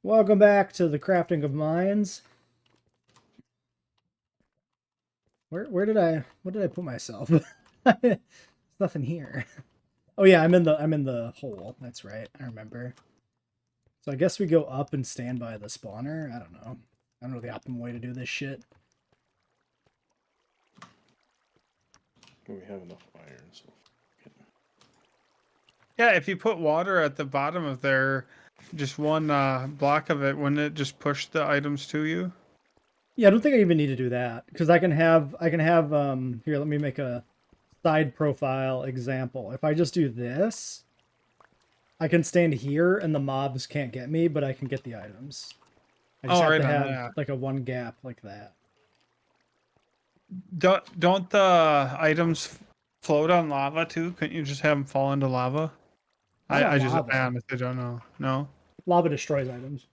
Welcome back to the crafting of mines. What did I put myself? There's nothing here. Oh yeah, I'm in the hole. That's right. I remember. So I guess we go up and stand by the spawner. I don't know. I don't know the optimal way to do this shit. We have enough iron, so. Yeah, if you put water at the bottom of there, just one block of it, wouldn't it just push the items to you? Yeah, I don't think I even need to do that because I can have here, let me make a side profile example. If I just do this, I can stand here and the mobs can't get me, but I can get the items. I just have to have like a one gap like that. Don't the items float on lava too? Couldn't you just have them fall into lava? I just honestly don't know. No? Lava destroys items.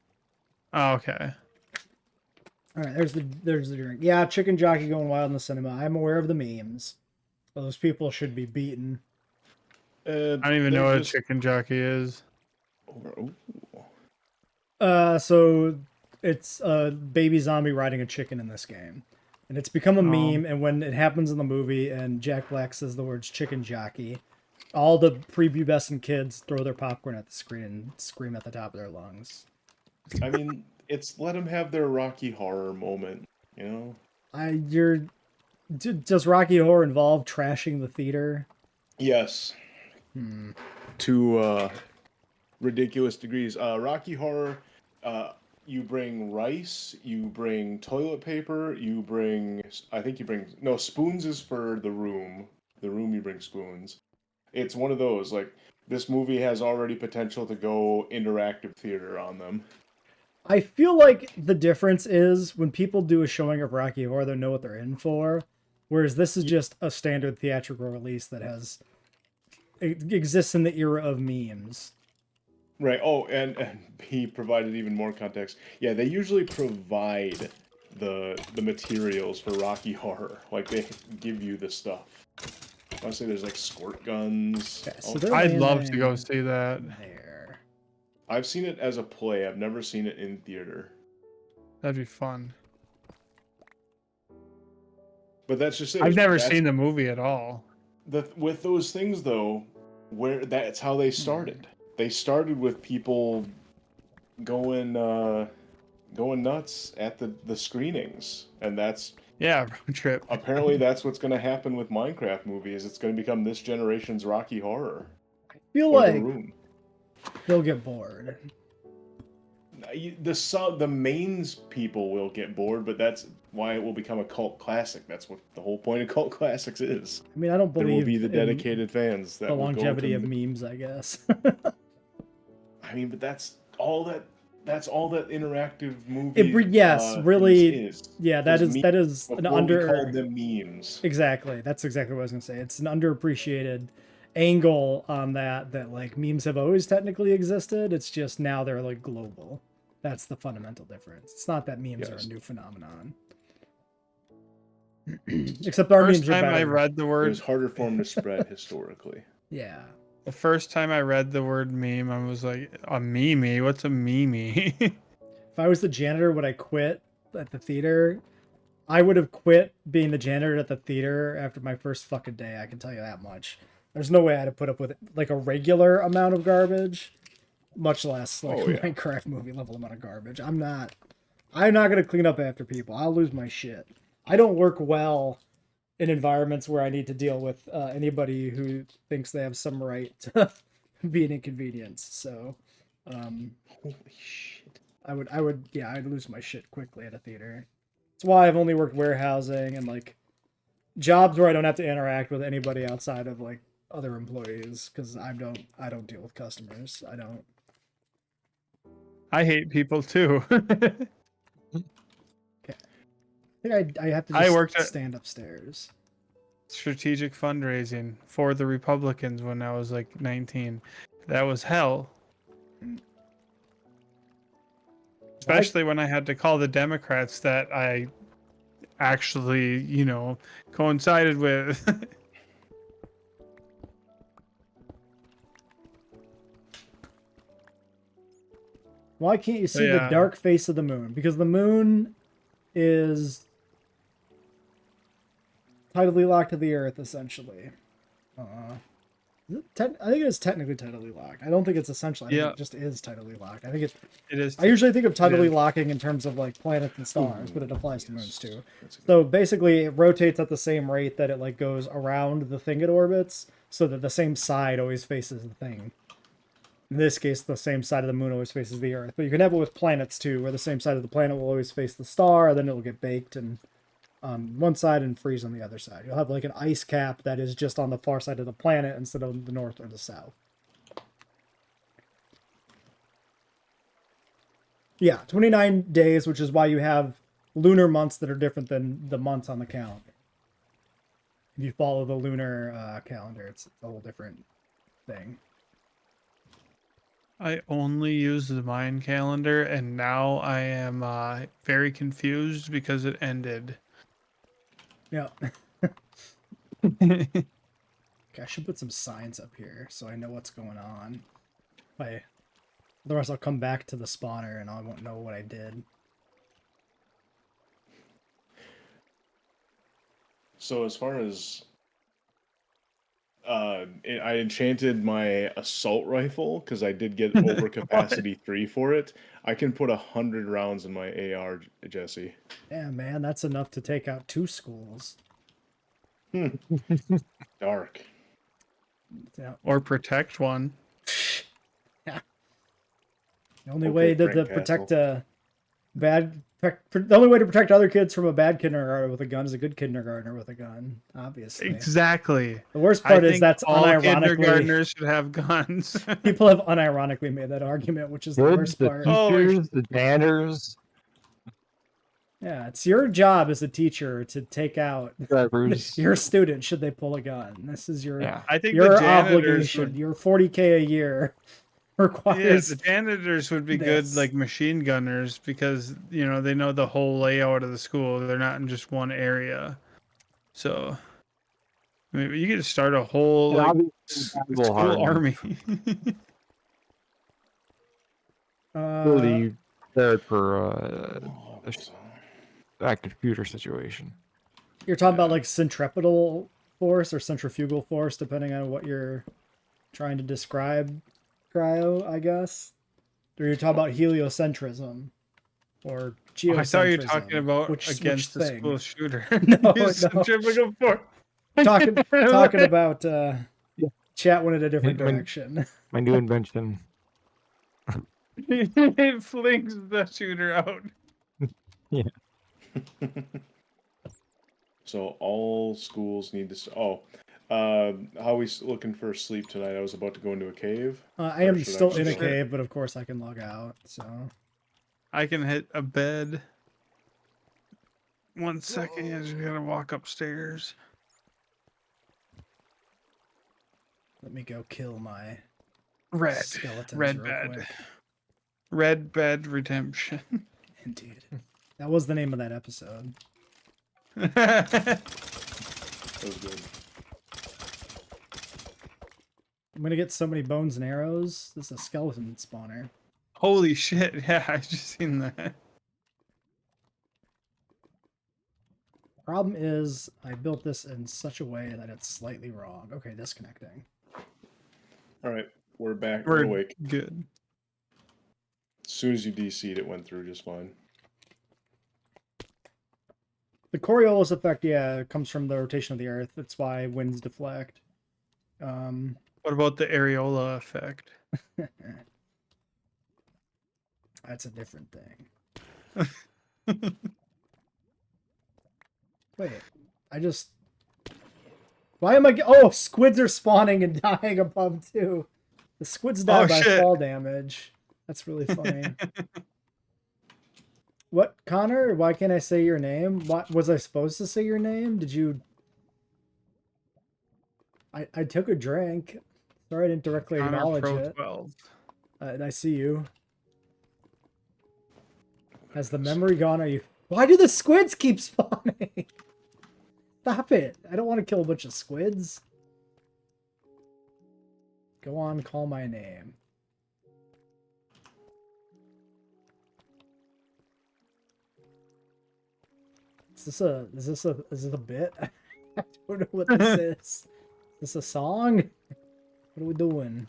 Oh, okay. All right, there's the drink. Yeah, chicken jockey going wild in the cinema. I'm aware of the memes. Those people should be beaten. I don't even know what a chicken jockey is. So it's a baby zombie riding a chicken in this game. And it's become a meme, and when it happens in the movie and Jack Black says the words chicken jockey, all the prepubescent kids throw their popcorn at the screen and scream at the top of their lungs. I mean, it's let them have their Rocky Horror moment, you know? Does Rocky Horror involve trashing the theater? Yes. To ridiculous degrees. Rocky Horror, you bring rice, you bring toilet paper, no, spoons is for the room. The room you bring spoons. It's one of those, like, this movie has already potential to go interactive theater on them. I feel like the difference is when people do a showing of Rocky Horror, they know what they're in for. Whereas this is just a standard theatrical release that exists in the era of memes. Right. Oh, and he provided even more context. Yeah, they usually provide the materials for Rocky Horror. Like, they give you the stuff. Honestly, there's like squirt guns. Okay, so I'd love to go see that. There. I've seen it as a play. I've never seen it in theater. That'd be fun. But that's just it. I've never seen the movie at all. With those things, though, that's how they started. They started with people going nuts at the screenings, and that's road trip. Apparently, that's what's going to happen with Minecraft movies. It's going to become this generation's Rocky Horror. I feel like they'll get bored. The mains people will get bored, but that's why it will become a cult classic. That's what the whole point of cult classics is. I mean, I don't believe there will be the dedicated fans that the longevity of memes, I guess. I mean, but that's all that interactive movie. Really. Is. Yeah, that is an we called them memes. Exactly. That's exactly what I was gonna say. It's an underappreciated angle on that like memes have always technically existed. It's just now they're like global. That's the fundamental difference. It's not that memes are a new phenomenon. Except our memes are better. First time I read the word, it was harder for them to spread historically. Yeah. The first time I read the word meme, I was like, a meme? What's a meme? If I was the janitor, would I quit at the theater? I would have quit being the janitor at the theater after my first fucking day. I can tell you that much. There's no way I'd have put up with like a regular amount of garbage, much less like a Minecraft movie level amount of garbage. I'm not gonna clean up after people. I'll lose my shit. I don't work well in environments where I need to deal with anybody who thinks they have some right to be an inconvenience. So, holy shit. I'd lose my shit quickly at a theater. That's why I've only worked warehousing and like jobs where I don't have to interact with anybody outside of like other employees, because I don't deal with customers. I hate people too. I think I have to just stand upstairs. Strategic fundraising for the Republicans when I was like 19. That was hell. Especially when I had to call the Democrats that I actually, coincided with. Why can't you see the yeah. dark face of the moon? Because the moon is tidally locked to the Earth, essentially. I think it is technically tidally locked. I don't think it's essential. I think Yeah. it just is tidally locked. I think it's. It is. I usually think of tidally is. locking in terms of like planets and stars, but it applies to moons too. That's good. So basically, it rotates at the same rate that it like goes around the thing it orbits, so that the same side always faces the thing. In this case, the same side of the moon always faces the Earth. But you can have it with planets too, where the same side of the planet will always face the star, then it'll get baked and on one side and freeze on the other side. You'll have like an ice cap that is just on the far side of the planet instead of the north or the south. Yeah, 29 days, which is why you have lunar months that are different than the months on the calendar. If you follow the lunar calendar, it's a whole different thing. I only use the Mayan calendar, and now I am very confused because it ended. Yeah. Okay, I should put some signs up here so I know what's going on. Otherwise, I'll come back to the spawner and I won't know what I did. So as far as I enchanted my assault rifle because I did get overcapacity 3 for it. I can put 100 rounds in my AR, Jesse. Yeah, man, that's enough to take out 2 schools. Dark. Yeah. Or protect one. Yeah. The only Okay, way to Frank protect Castle. the only way to protect other kids from a bad kindergartner with a gun is a good kindergartner with a gun, obviously. Exactly. The worst I part is think that's all unironically kindergartners should have guns. people have unironically made that argument, which is the Kids, worst the part. teachers, the janitors, Yeah, it's your job as a teacher to take out drivers. your student should they pull a gun. This is your Yeah. I think your the janitors obligation. would, Your 40K a year yeah, requires the janitors would be this. good like machine gunners because they know the whole layout of the school. They're not in just one area. So I mean, you could start a whole And like obviously compatible school hardness. army. Really prepared for Oh, a computer situation. You're talking about like centripetal force or centrifugal force, depending on what you're trying to describe, cryo, I guess. Or you're talking about heliocentrism or geocentrism. I thought you were talking about which against the thing? school shooter. No, Use no. centrifugal force. talking about chat went in a different When- direction. My new invention. It flings the shooter out. So all schools need to. How we looking for sleep tonight? I was about to go into a cave. I Or am should I still just in a go? cave, but of course I can log out. So I can hit a bed. 1 second, I just gotta walk upstairs. let me go kill my Red. skeletons Red real bed. quick. Red bed redemption. Indeed, that was the name of that episode. That was good. I'm gonna get so many bones and arrows. This is a skeleton spawner. Holy shit, yeah, I just seen that. Problem is, I built this in such a way that it's slightly wrong. Okay, disconnecting. All right, we're back. We're We're awake. good. As soon as you DC'd, it went through just fine. The Coriolis effect, yeah, comes from the rotation of the Earth. That's why winds deflect. What about the areola effect? That's a different thing. Wait, why am I? Oh, squids are spawning and dying above too. The squids die by shit. fall damage. That's really funny. What, Connor? Why can't I say your name? What was I supposed to say your name? Did you? I took a drink. Sorry, I didn't directly Connor acknowledge Pro it. 12. I see you. Has the memory gone? Are you? Why do the squids keep spawning? Stop it! I don't want to kill a bunch of squids. Go on, call my name. Is this a bit? I don't know what this is. Is this a song? What are we doing?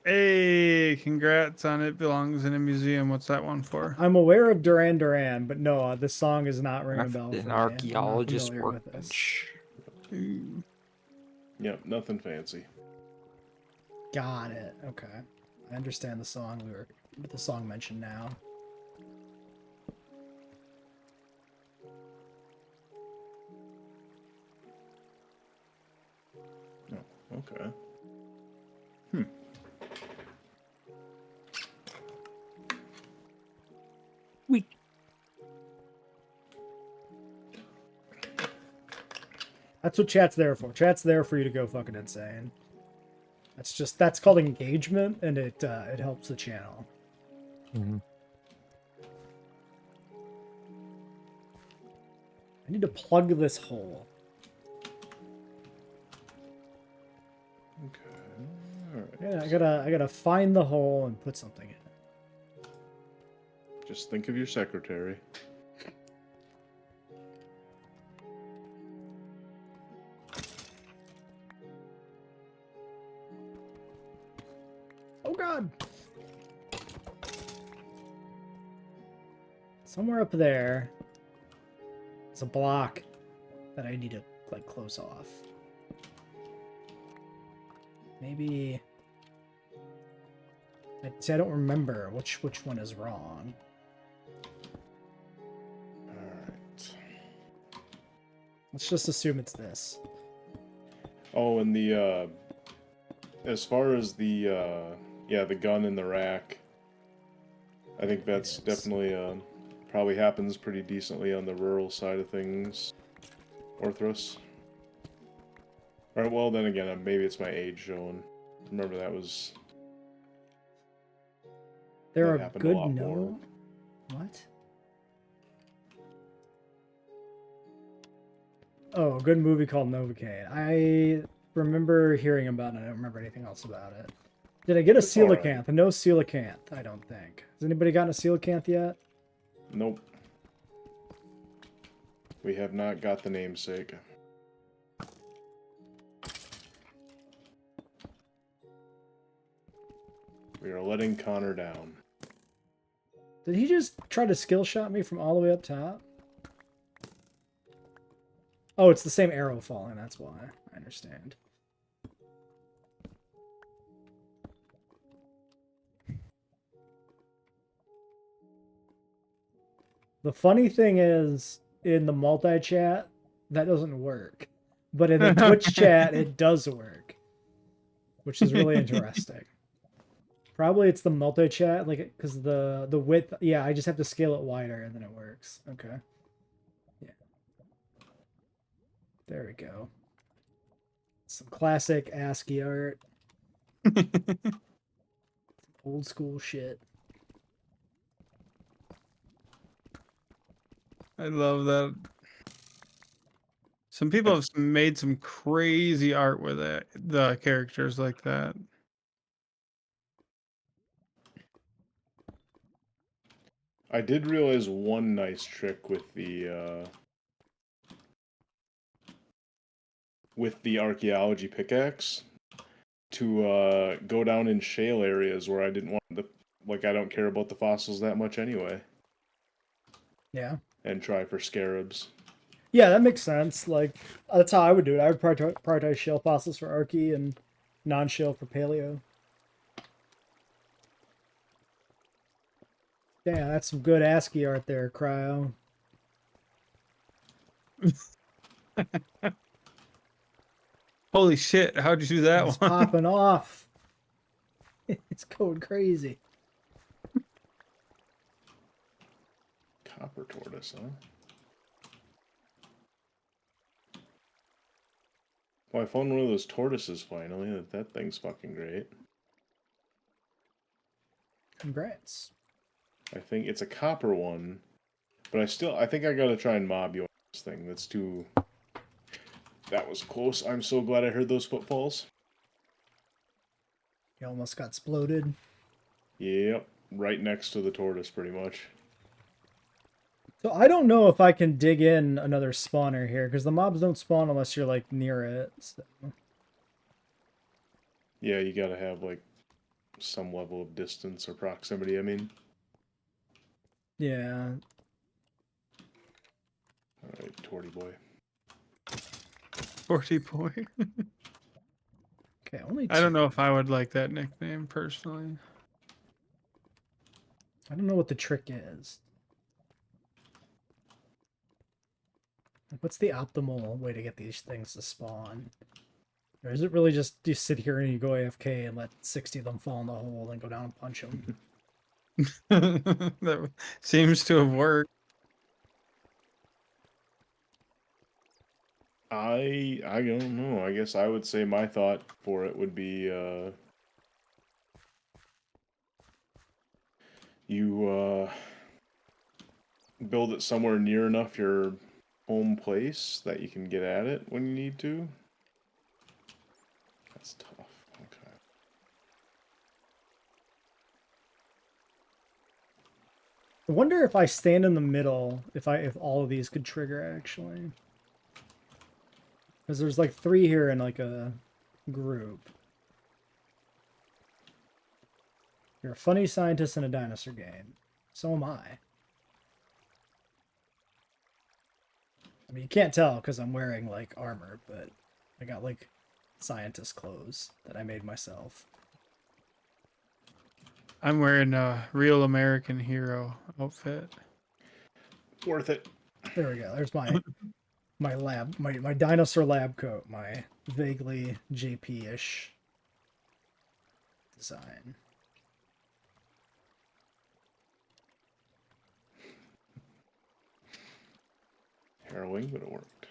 Hey, congrats on It Belongs in a Museum. What's that one for? I'm aware of Duran Duran, but no, this song is not ringing a bell for An me. I'm not archaeologist familiar with this. workbench. Ooh. Yep, nothing fancy. Got it. Okay. I understand the song the song mentioned now. Oh, okay. That's what chat's there for. Chat's there for you to go fucking insane. That's called engagement, and it helps the channel. Mm-hmm. I need to plug this hole. Okay. All right. Yeah, I gotta find the hole and put something in it. Just think of your secretary. Oh god! Somewhere up there is a block that I need to like close off. Maybe. I don't remember which one is wrong. Alright. Let's just assume it's this. Oh, and the, as far as the, yeah, the gun in the rack, I think that's definitely, probably happens pretty decently on the rural side of things. Orthros. Alright, well, then again, maybe it's my age showing. Remember that was... There that are happened a good lot more. no. What? Oh, a good movie called Novocaine. I remember hearing about it. I don't remember anything else about it. Did I get a It's all right. coelacanth? No coelacanth, I don't think. Has anybody gotten a coelacanth yet? Nope. We have not got the namesake. We are letting Connor down. Did he just try to skill shot me from all the way up top? Oh, it's the same arrow falling, that's why. I understand. The funny thing is, in the multi-chat, that doesn't work. But in the Twitch chat, it does work. Which is really interesting. Probably it's the multi-chat, like, because the width, yeah, I just have to scale it wider and then it works. Okay. Yeah. There we go. Some classic ASCII art. Old school shit. I love that. Some people have made some crazy art with it, the characters like that. I did realize one nice trick with the archaeology pickaxe to go down in shale areas where I didn't want the, like, I don't care about the fossils that much anyway, Yeah. and try for scarabs. Yeah, that makes sense. Like, that's how I would do it. I would prioritize shale fossils for Archie and non-shale for Paleo. Yeah, that's some good ASCII art there, Cryo. Holy shit, how'd you do that It's one? popping off. It's going crazy. Copper tortoise, huh? Well, I found one of those tortoises finally. That thing's fucking great. Congrats. I think it's a copper one, but I think I gotta try and mob you on this thing. That's too... That was close. I'm so glad I heard those footfalls. You almost got exploded. Yep. right next to the tortoise, pretty much. So I don't know if I can dig in another spawner here because the mobs don't spawn unless you're like near it. So. Yeah, you gotta have like some level of distance or proximity. I mean, Yeah. all right, Torty boy. 40 boy. Okay, only two. I don't know if I would like that nickname personally. I don't know what the trick is. What's the optimal way to get these things to spawn? Or is it really just you sit here and you go AFK and let 60 of them fall in the hole and go down and punch them? That seems to have worked. I don't know. I guess I would say my thought for it would be you build it somewhere near enough your home place that you can get at it when you need to. That's tough. Okay. I wonder if I stand in the middle, if all of these could trigger actually. Because there's like 3 here in like a group. You're a funny scientist in a dinosaur game. So am I. I mean, you can't tell because I'm wearing like armor, but I got like scientist clothes that I made myself. I'm wearing a real American hero outfit. Worth it. There we go. There's my lab, my dinosaur lab coat, my vaguely JP-ish design. Harrowing, but it worked.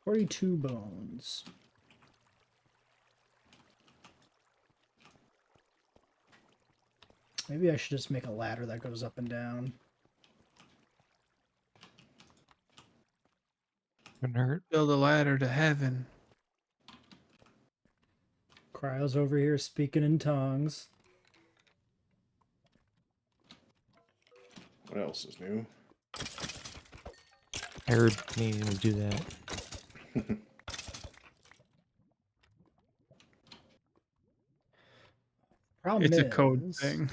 42 bones. Maybe I should just make a ladder that goes up and down. Couldn't hurt. Build a ladder to heaven. Cryo's over here speaking in tongues. What else is new? I heard Canadians do that. Problem It's a code is- thing.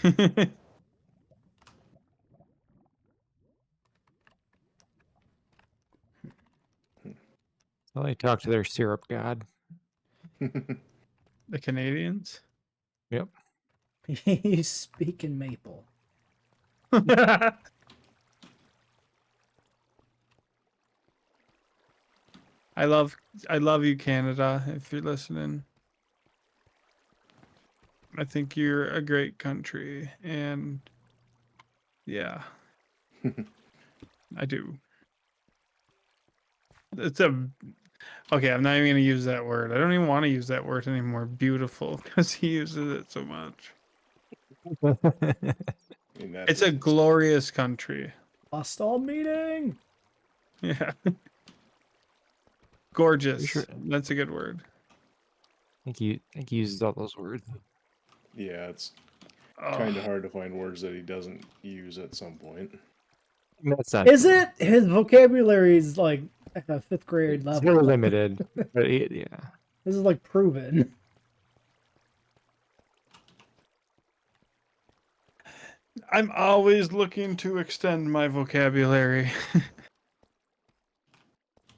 Well, they talk to their syrup god. The Canadians. Yep. He's speaking maple. I love you, Canada, if you're listening. I think you're a great country, and yeah, I do. It's a okay. I'm not even gonna use that word. I don't even want to use that word anymore. Beautiful, because he uses it so much. I mean, that It's a is- glorious country. Lost all meaning. Yeah, gorgeous. Sure. That's a good word. I think he uses all those words. Yeah, it's Oh, kind of hard to find words that he doesn't use at some point. That's not Is true. it? His vocabulary is like at the 5th grade It's level. very limited. But yeah. This is like proven. I'm always looking to extend my vocabulary.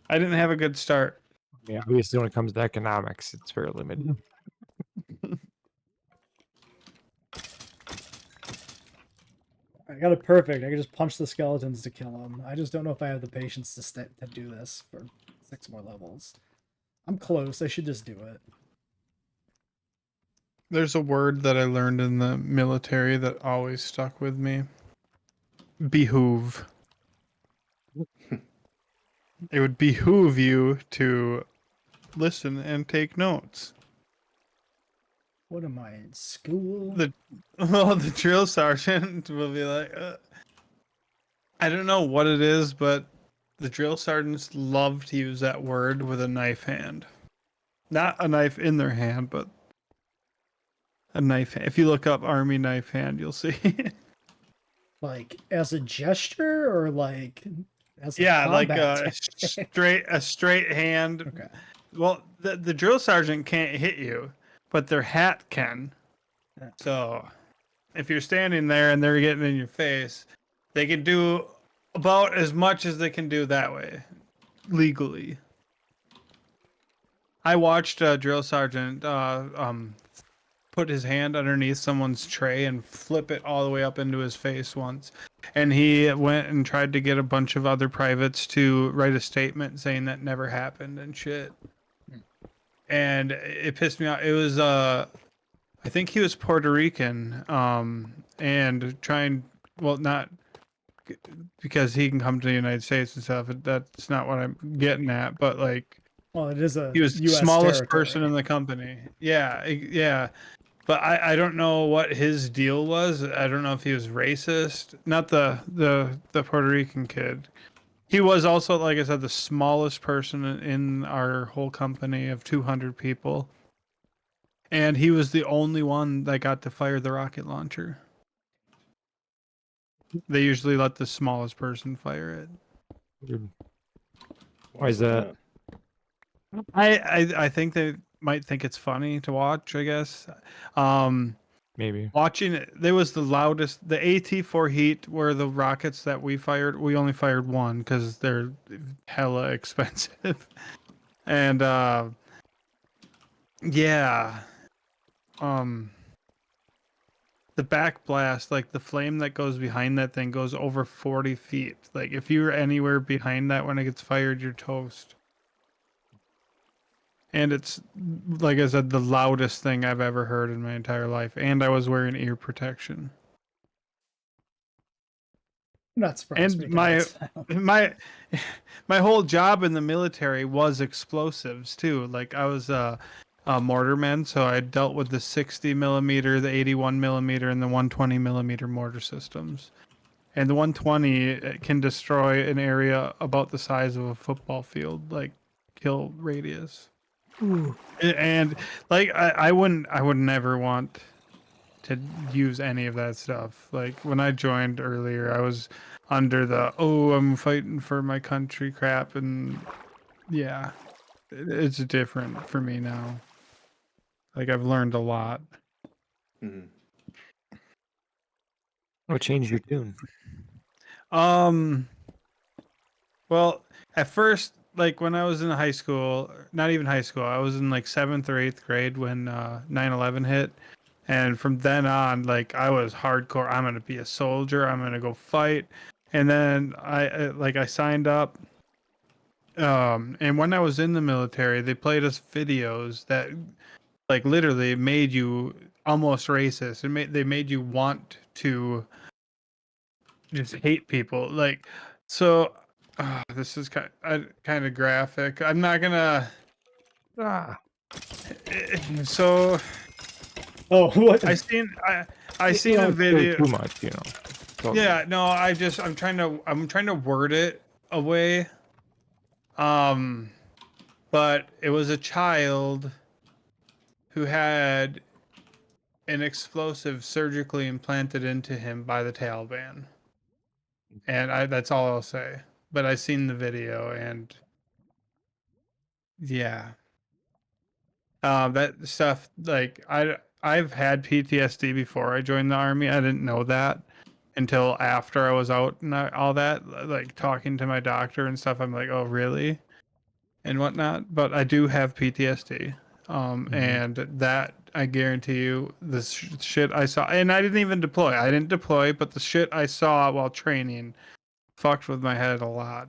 I didn't have a good start. Yeah, obviously when it comes to economics, it's very limited. I got it perfect. I can just punch the skeletons to kill them. I just don't know if I have the patience to do this for 6 more levels. I'm close. I should just do it. There's a word that I learned in the military that always stuck with me. Behoove. It would behoove you to listen and take notes. What am I in school? The drill sergeant will be like, I don't know what it is, but the drill sergeants love to use that word with a knife hand. Not a knife in their hand, but a knife hand. If you look up Army knife hand, you'll see. Like as a gesture or like as a Yeah, like combat tactic? a straight hand. Okay. Well, the drill sergeant can't hit you, but their hat can. Yeah. So if you're standing there and they're getting in your face, they can do about as much as they can do that way, legally. I watched a drill sergeant put his hand underneath someone's tray and flip it all the way up into his face once. And he went and tried to get a bunch of other privates to write a statement saying that never happened and shit. And it pissed me off. It was I think he was Puerto Rican, and trying, well, not because he can come to the United States and stuff. That's not what I'm getting at, but like Well, it is a he was the U.S. smallest territory. person in the company. Yeah, yeah. But I don't know what his deal was. I don't know if he was racist. Not the Puerto Rican kid. He was also, like I said, the smallest person in our whole company of 200 people. And he was the only one that got to fire the rocket launcher. They usually let the smallest person fire it. Weird. Why is that? I think they might think it's funny to watch, I guess. Maybe. Watching it, there was the loudest. The AT-4 Heat were the rockets that we fired. We only fired one because they're hella expensive. And yeah, the back blast, like the flame that goes behind that thing, goes over 40 feet. Like if you're anywhere behind that when it gets fired, you're toast. And it's, like I said, the loudest thing I've ever heard in my entire life. And I was wearing ear protection. I'm not surprised. And we got it sound. my whole job in the military was explosives too. Like I was a mortarman, so I dealt with the 60 millimeter, the 81 millimeter, and the 120 millimeter mortar systems. And the 120 can destroy an area about the size of a football field, like kill radius. And like I would never want to use any of that stuff. Like when I joined earlier, I was under the I'm fighting for my country crap, and yeah, it's different for me now. Like I've learned a lot. Mhm. What changed your tune? Well, at first, like when I was in high school, not even high school, I was in like 7th or 8th grade when 9/11 hit. And from then on, like I was hardcore. I'm gonna be a soldier. I'm gonna go fight. And then I signed up. And when I was in the military, they played us videos that like literally made you almost racist. They made you want to just hate people. Like so. This is kind of graphic. I'm not gonna. So Oh, what? I seen I seen Don't a say video. too much, you know. It's all Yeah, no, I'm trying to word it away. But it was a child who had an explosive surgically implanted into him by the Taliban. And that's all I'll say. But I seen the video and yeah. That stuff, like I've had PTSD before I joined the army. I didn't know that until after I was out and all that, like talking to my doctor and stuff. I'm like, oh really, and whatnot. But I do have PTSD, and that I guarantee you, the shit I saw, and I didn't even deploy. I didn't deploy, but the shit I saw while training fucked with my head a lot.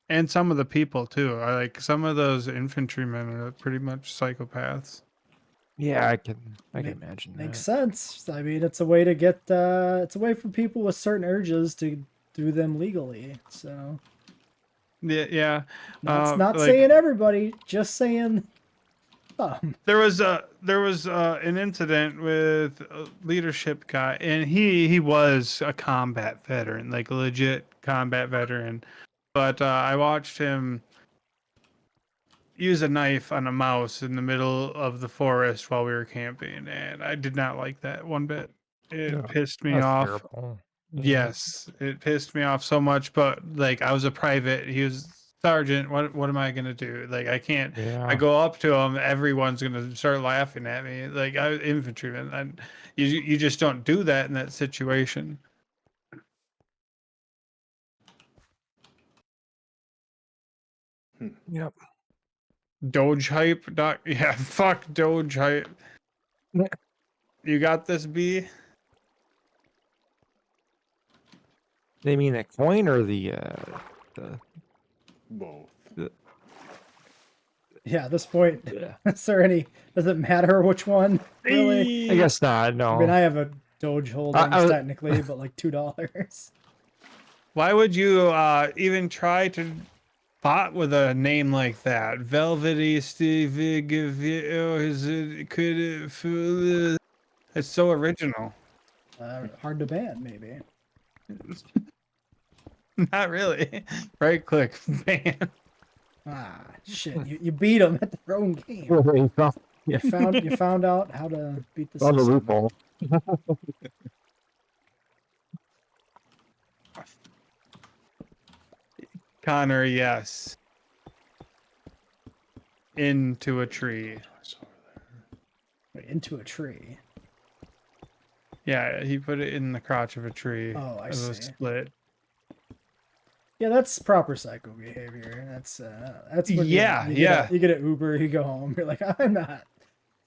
And some of the people too. I like some of those infantrymen are pretty much psychopaths. Yeah, I can imagine Makes that. sense. I mean, it's a way to get it's a way for people with certain urges to do them legally. So Yeah, yeah. not Like saying everybody, just saying some. there was an incident with a leadership guy, and he was a combat veteran, like a legit combat veteran. But I watched him. use a knife on a mouse in the middle of the forest while we were camping, and I did not like that one bit. It Yeah, pissed me that's off. terrible. Yeah. Yes, it pissed me off so much, but like I was a private, he was sergeant. What am I gonna do? Like I can't. I Yeah. go up to him, everyone's gonna start laughing at me. Like I was infantryman, and you just don't do that in that situation. Yep. Doge hype, doc. Yeah, fuck Doge hype. Yeah. You got this, B? They mean the coin or the Both. Yeah, at this point, yeah. is there any? Does it matter which one? Really? I guess not. No. I mean, I have a Doge holdings was- technically, but like $2. Why would you even try to bot with a name like that? Velvety Stevie, is it could it fool? It's so original. Hard to ban, maybe. Not really. Right click ban. Ah, shit! You beat them at their own game. You found out how to beat the On the system. loophole. Connor, yes. Into a tree. Wait, into a tree. Yeah, he put it in the crotch of a tree. Oh, I of a see. split. Yeah, that's proper psycho behavior. That's when Yeah, you yeah. you get an Uber, you go home, you're like, I'm not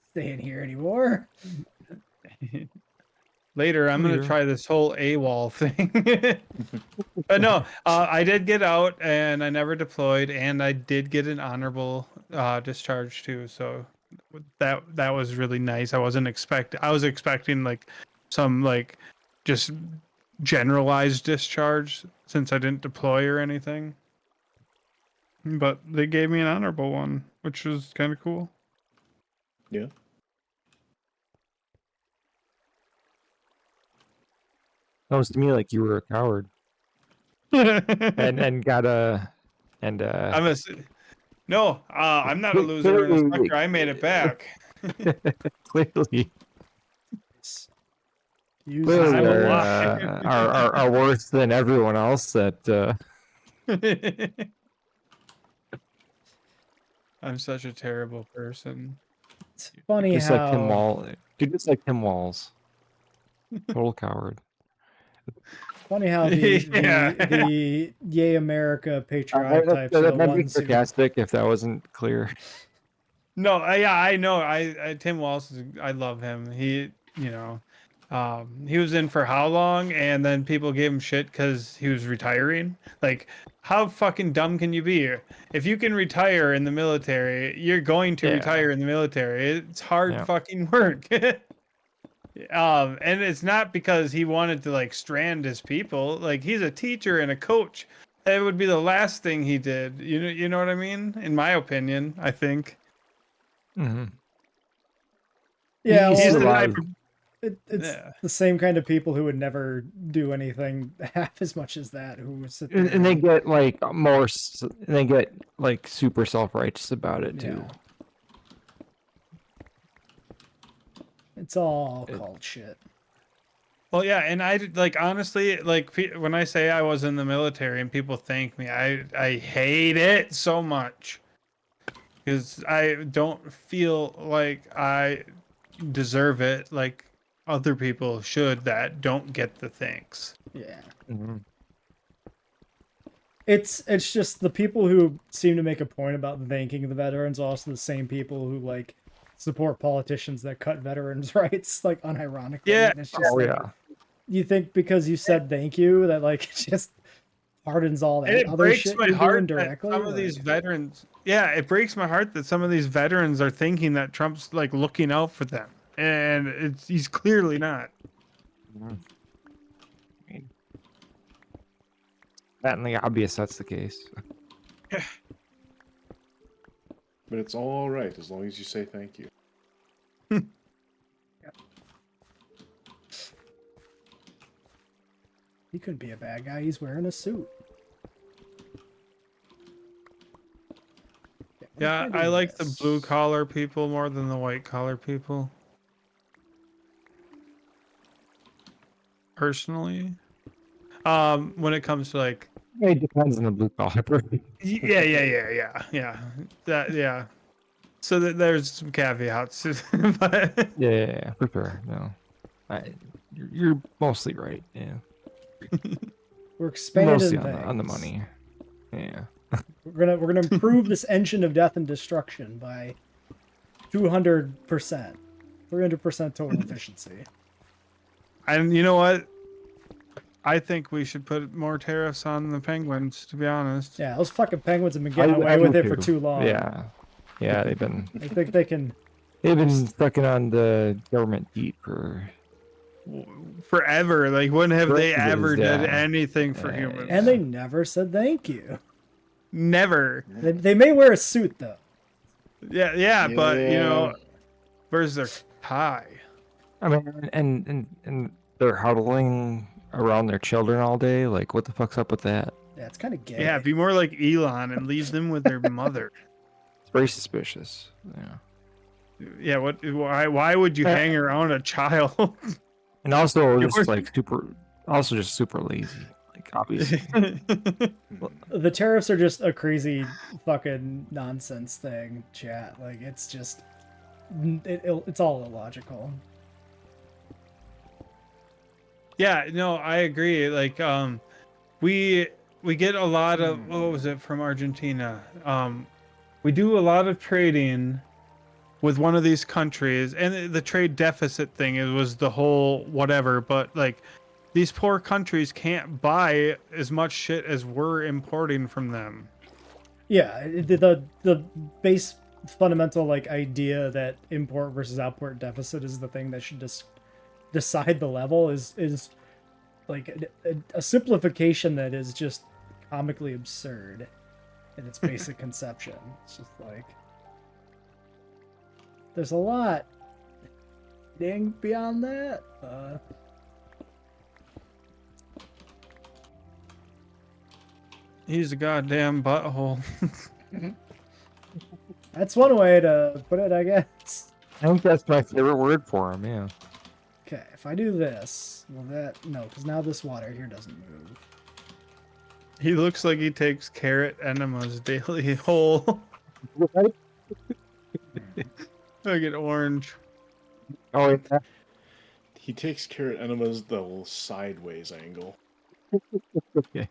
staying here anymore. Later, I'm gonna Clear. try this whole AWOL thing. But no, I did get out, and I never deployed, and I did get an honorable discharge too. So that was really nice. I was expecting like some like just generalized discharge since I didn't deploy or anything. But they gave me an honorable one, which was kind of cool. Yeah. Sounds to me like you were a coward and got a and I'm a no. I'm not a loser and a Clearly- sucker. I made it back. clearly Use clearly I'm it. are worse than everyone else that I'm such a terrible person. It's funny just like Tim how Wall. You're just like Tim Walls. Total coward. Yeah. the Yay America patriotic types are the That'd be ones who sarcastic if that wasn't clear. No, yeah, I know. Tim Walsh, I love him. He he was in for how long, and then people gave him shit because he was retiring. Like, how fucking dumb can you be? If you can retire in the military, you're going to Yeah. retire in the military. It's hard Yeah. fucking work. And it's not because he wanted to like strand his people. Like, he's a teacher and a coach. That would be the last thing he did. You know what I mean? In my opinion, I think. Mm-hmm. Yeah, He's well, the alive. type of- it's Yeah. the same kind of people who would never do anything half as much as that. Who would sit there And they get like they get like super self-righteous about it too. Yeah. It's all called shit. Well, yeah, and I like honestly, like when I say I was in the military and people thank me, I hate it so much because I don't feel like I deserve it like other people should that don't get the thanks. Yeah. Mm-hmm. It's just the people who seem to make a point about thanking the veterans are also the same people who like support politicians that cut veterans' rights, like unironically. Yeah. And it's just Oh like, yeah. you think because you said thank you that like it just hardens all And that it other breaks shit my you're heart doing that directly? some of these Like, veterans, yeah, it breaks my heart that some of these veterans are thinking that Trump's like looking out for them, and he's clearly not. Patently obvious that's the case. But it's all right as long as you say thank you. he couldn't be a bad guy. He's wearing a suit. Yeah, I like the blue collar people more than the white collar people. Personally, when it comes to like, It depends on the blue collar person. yeah. Yeah. So there's some caveats, but Yeah, for sure. No, you're mostly right. Yeah, We're you're expanding mostly on the things. money. Yeah. We're gonna improve this engine of death and destruction by 200%, 300% total efficiency. and you know what? I think we should put more tariffs on the penguins. To be honest. Yeah, those fucking penguins have been getting away with it for too long. Yeah, they've been I think they can. sucking on the government deep for Forever. Like, when have they Forever, ever did yeah. anything for Yeah, humans? And they never said thank you. Never. They may wear a suit though. Yeah, but you know, where's their tie? I mean, and they're huddling around their children all day. Like, what the fuck's up with that? Yeah, it's kind of gay. Yeah, be more like Elon and leave them with their mother. It's very suspicious. Yeah. Yeah, what? Why would you hang around a child? And also just super lazy. Like, obviously. The tariffs are just a crazy fucking nonsense thing, chat. Like, it's just it's all illogical. Yeah, no, I agree. Like, we get a lot of what was it from Argentina? We do a lot of trading with one of these countries, and the trade deficit thing, it was the whole whatever, but like, these poor countries can't buy as much shit as we're importing from them. Yeah, the base fundamental like idea that import versus output deficit is the thing that should just decide the level is like a simplification that is just comically absurd in its basic conception. It's just like there's a lot beyond that. He's a goddamn butthole. That's one way to put it, I guess. I think that's my favorite word for him. Yeah. Okay, if I do this, will that... No, because now this water here doesn't move. He looks like he takes carrot enemas daily whole. Look at orange. Oh, yeah. He takes carrot enemas the little sideways angle. Okay.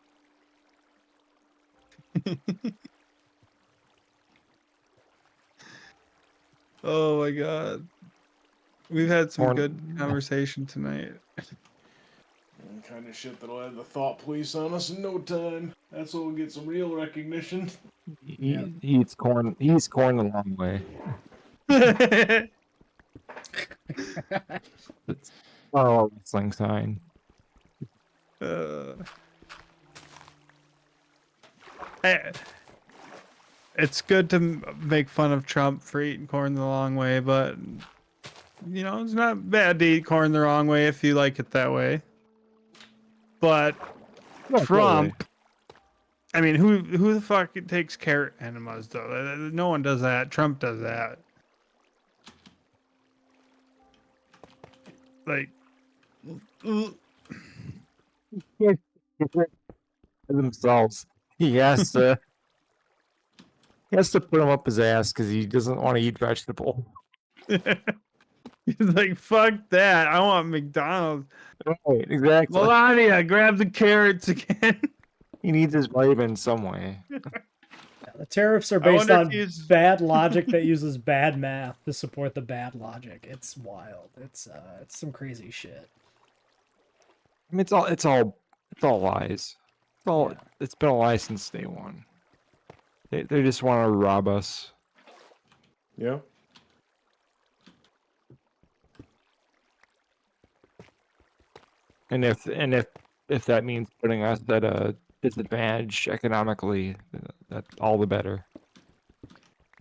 Oh my god. We've had some Corn- good conversation tonight. The kind of shit that'll have the thought police on us in no time. That's when we'll get some real recognition. He eats corn. He eats corn the long way. It's a wrestling sign. It's good to make fun of Trump for eating corn the long way, but you know, it's not bad to eat corn the wrong way if you like it that way. But Trump, I mean, who the fuck takes carrot enemas though? No one does that. Trump does that. Like, themselves. He has to put them up his ass because he doesn't want to eat vegetable. he's like, fuck that. I want McDonald's. Right, exactly. Melania, grab the carrots again. He needs his vitamin some way. The tariffs are based on bad logic that uses bad math to support the bad logic. It's wild. It's some crazy shit. I mean, it's all lies. It's been a lie since day one. They just want to rob us. Yeah. And if that means putting us at a disadvantage economically, that's all the better.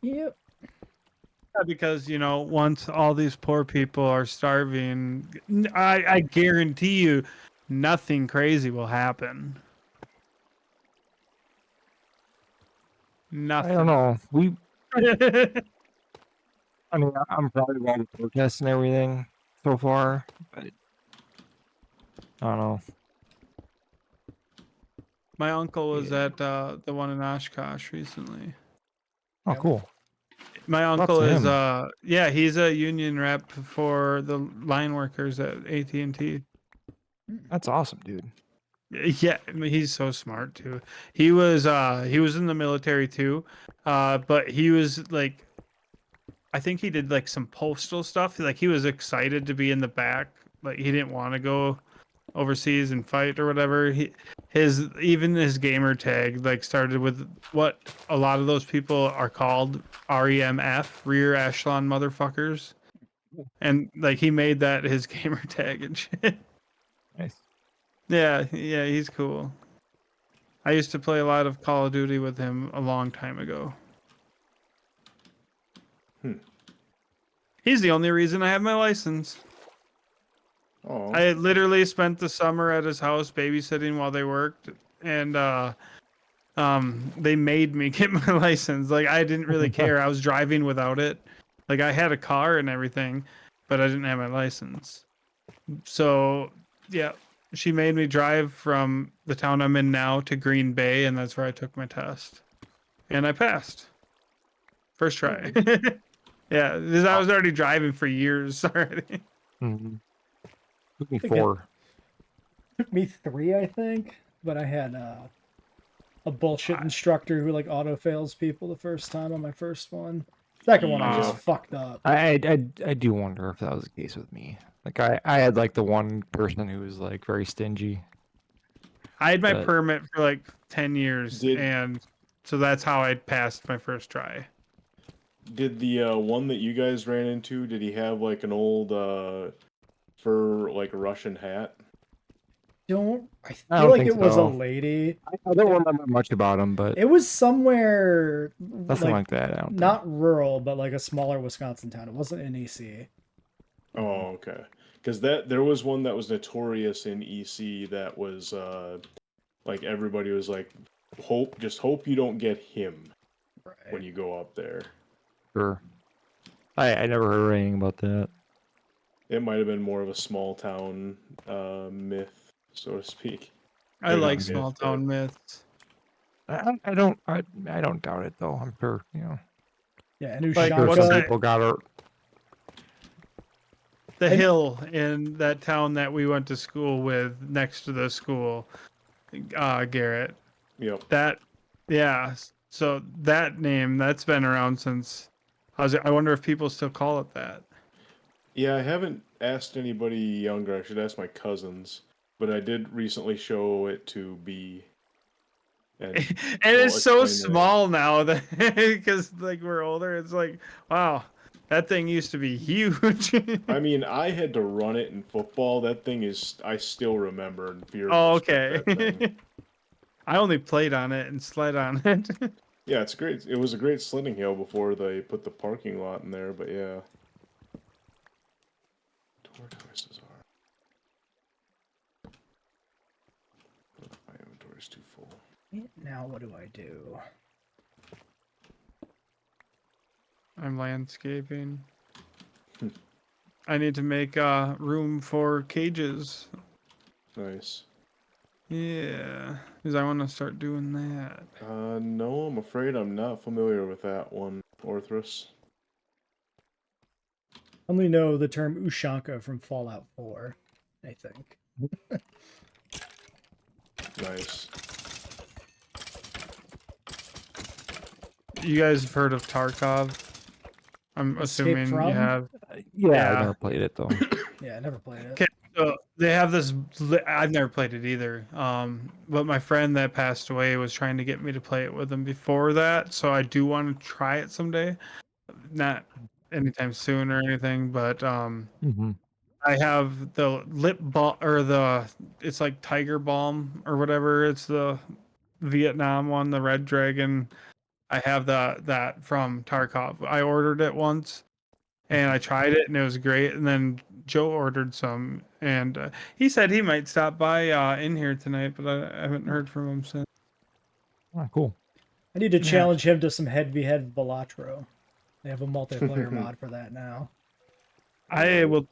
Yep. Yeah, because, you know, once all these poor people are starving, I guarantee you nothing crazy will happen. Nothing. I don't know. I mean, I'm proud of all the protests and everything so far, but I don't know. My uncle was Yeah. at the one in Oshkosh recently. Oh, Yep. cool. My Lots uncle of is him. yeah, he's a union rep for the line workers at AT&T. That's awesome, dude. Yeah, I mean, he's so smart too. He was in the military too. But he was like, I think he did like some postal stuff. Like he was excited to be in the back. Like he didn't want to go overseas and fight or whatever. Even his gamer tag like started with what a lot of those people are called REMF, rear echelon motherfuckers. And like he made that his gamer tag and shit. Nice. Yeah, he's cool. I used to play a lot of Call of Duty with him a long time ago. He's the only reason I have my license. Oh, I literally spent the summer at his house babysitting while they worked, and they made me get my license. Like I didn't really care. I was driving without it. Like I had a car and everything, but I didn't have my license. So yeah, she made me drive from the town I'm in now to Green Bay, and that's where I took my test, and I passed. First try. Yeah, because I was already driving for years already. Mm-hmm. Took me think it- 4. Took me 3, I think, but I had a bullshit instructor who like auto fails people the first time on my first one. Second one, I just Yeah. fucked up. I do wonder if that was the case with me. Like I had like the one person who was like very stingy. I had my But- permit for like 10 years, Did- and so that's how I passed my first try. did the one that you guys ran into? Did he have like an old fur like Russian hat? I I feel don't like think it was a so. lady. I don't remember much about him, but It was somewhere nothing like that. I don't think. not rural, but like a smaller Wisconsin town. It wasn't in EC. Oh, okay. Because there was one that was notorious in EC that was like everybody was like, just hope you don't get him when you go up there. Sure. I never heard anything about that. It might have been more of a small town myth, so to speak. I Or not like myth, small but- town myths. I don't doubt it though. I'm sure Yeah, and Like, sure what's some that- Ushanka. people got it. The I- hill in that town that we went to school with, next to the school, Garrett. Yep. That, yeah. So that name, that's been around since. I wonder if people still call it that. Yeah, I haven't asked anybody younger. I should ask my cousins, but I did recently show it to B. And And Well, it's so explain that. small now that because like we're older, it's like, wow, that thing used to be huge. I mean, I had to run it in football. That thing is, I still remember and fear. Oh, respect okay. that thing. I only played on it and sled on it. Yeah, it's great. It was a great sledding hill before they put the parking lot in there, but yeah. Tortoises are. My inventory's too full. Now what do I do? I'm landscaping. I need to make room for cages. Nice. Yeah, because I want to start doing that. No, I'm afraid I'm not familiar with that one, Orthrus. I only know the term Ushanka from Fallout 4, I think. Nice. You guys have heard of Tarkov? I'm Escape assuming from? you have. Yeah, Yeah. I never played it though. Yeah, I never played it. Okay, so they have this. I've never played it either. But my friend that passed away was trying to get me to play it with him before that, so I do want to try it someday. Not anytime soon or anything, but Mm-hmm. I have the lip balm or it's like Tiger Balm or whatever. It's the Vietnam one, the Red Dragon. I have that from Tarkov. I ordered it once and I tried it and it was great. And then Joe ordered some and he said he might stop by in here tonight, but I haven't heard from him since. Oh, cool. I need to Yeah. challenge him to some head-v-head Balatro. They have a multiplayer mod for that now. I will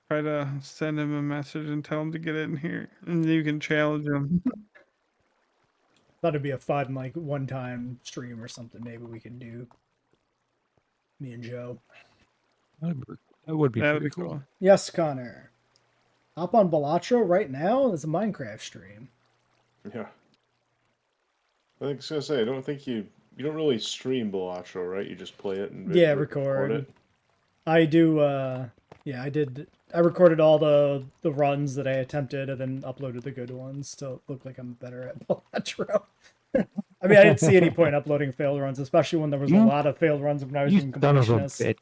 try to send him a message and tell him to get in here, and you can challenge him. Thought it'd be a fun, like, one-time stream or something. Maybe we can do. Me and Joe. That would be That'd pretty be cool. Yes, Connor. Hop on Balatro right now. It's a Minecraft stream. Yeah. I was gonna say, I don't think you don't really stream Balatro, right? You just play it and Yeah, record record. it. I do. Yeah, I did. I recorded all the runs that I attempted and then uploaded the good ones to look like I'm better at Balatro. I mean, I didn't see any point uploading failed runs, especially when there was a lot of failed runs when I was You doing son of a completionists.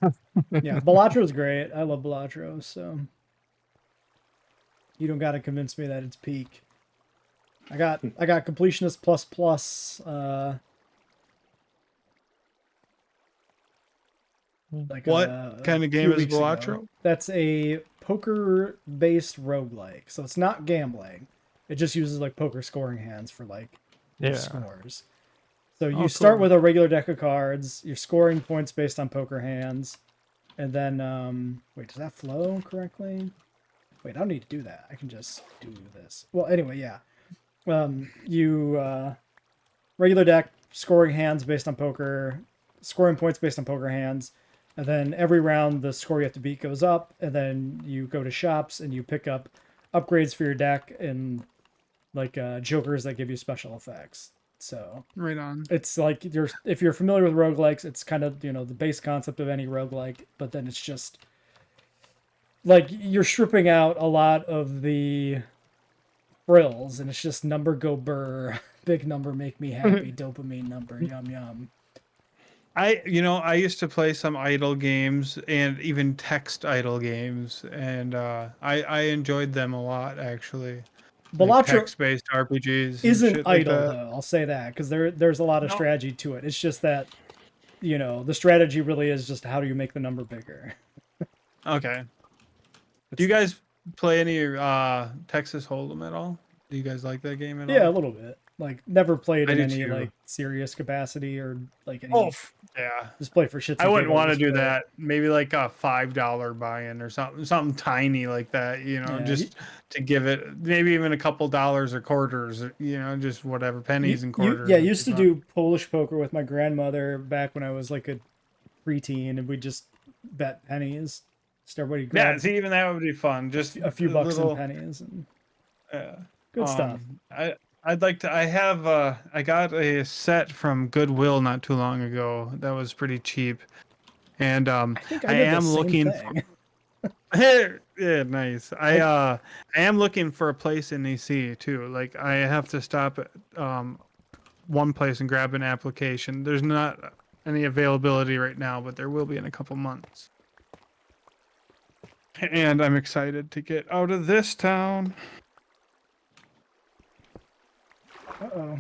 bitch. Yeah, Balatro's great. I love Balatro, so you don't got to convince me that it's peak. I got completionist plus. Like What kind of few game is weeks ago. Balatro? That's a poker-based roguelike. So it's not gambling. It just uses like poker scoring hands for like Yeah. scores. So you Oh, start cool. with a regular deck of cards. You're scoring points based on poker hands. And then wait, does that flow correctly? Wait, I don't need to do that. I can just do this. Well, anyway, yeah. You regular deck, scoring hands based on poker, scoring points based on poker hands. And then every round, the score you have to beat goes up. And then you go to shops and you pick up upgrades for your deck and like jokers that give you special effects. So Right on. it's like if you're familiar with roguelikes, it's kind of, the base concept of any roguelike, but then it's just like you're stripping out a lot of the frills and it's just number go burr, big number make me happy, dopamine number, yum yum. I used to play some idle games and even text idle games, and I enjoyed them a lot actually. Like Balatro text-based RPGs and isn't shit like idle that. though, I'll say that, because there's a lot of No. strategy to it. It's just that the strategy really is just how do you make the number bigger. Okay. Do you guys play any Texas Hold'em at all? Do you guys like that game at Yeah, a all? little bit. Like never played I in do any too. like serious capacity or like any. Oh, yeah. Just play for shits. I and wouldn't want to giggles, do but- that. Maybe like a $5 buy-in or something tiny like that. Yeah, just to give it maybe even a couple dollars or quarters. Just whatever, pennies and quarters. Yeah, would used be to fun. do Polish poker with my grandmother back when I was like a preteen, and we just bet pennies. Just everybody Yeah, grab see, even that would be fun. Just a few bucks little, in pennies and yeah. good stuff. I'd like to. I got a set from Goodwill not too long ago. That was pretty cheap, and I think I I did the am same looking. thing. Yeah, nice. I am looking for a place in EC too. Like I have to stop at one place and grab an application. There's not any availability right now, but there will be in a couple months. And I'm excited to get out of this town. Uh-oh.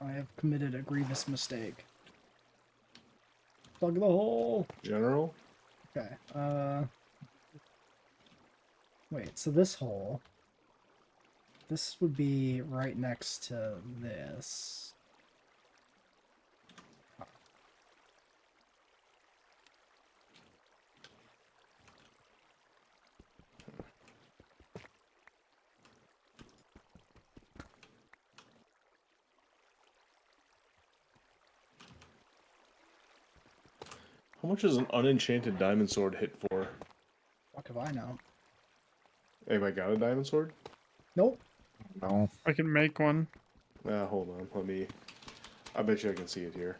I have committed a grievous mistake. Plug the hole. General? Okay. Wait, so this hole. This would be right next to this. How much does an unenchanted diamond sword hit for? Fuck if I know. Anybody got a diamond sword? Nope. No. I can make one. Hold on. I bet you I can see it here.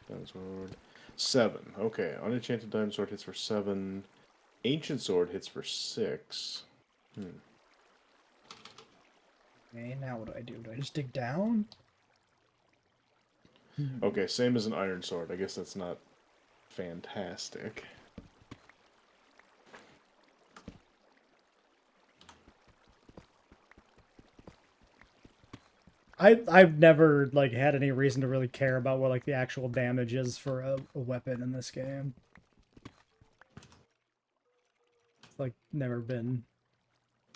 Diamond sword. 7. Okay. Unenchanted diamond sword hits for 7. Ancient sword hits for 6. Okay, now what do I do? Do I just dig down? Okay, same as an iron sword. I guess that's not fantastic. I've never like had any reason to really care about what like the actual damage is for a weapon in this game. It's like never been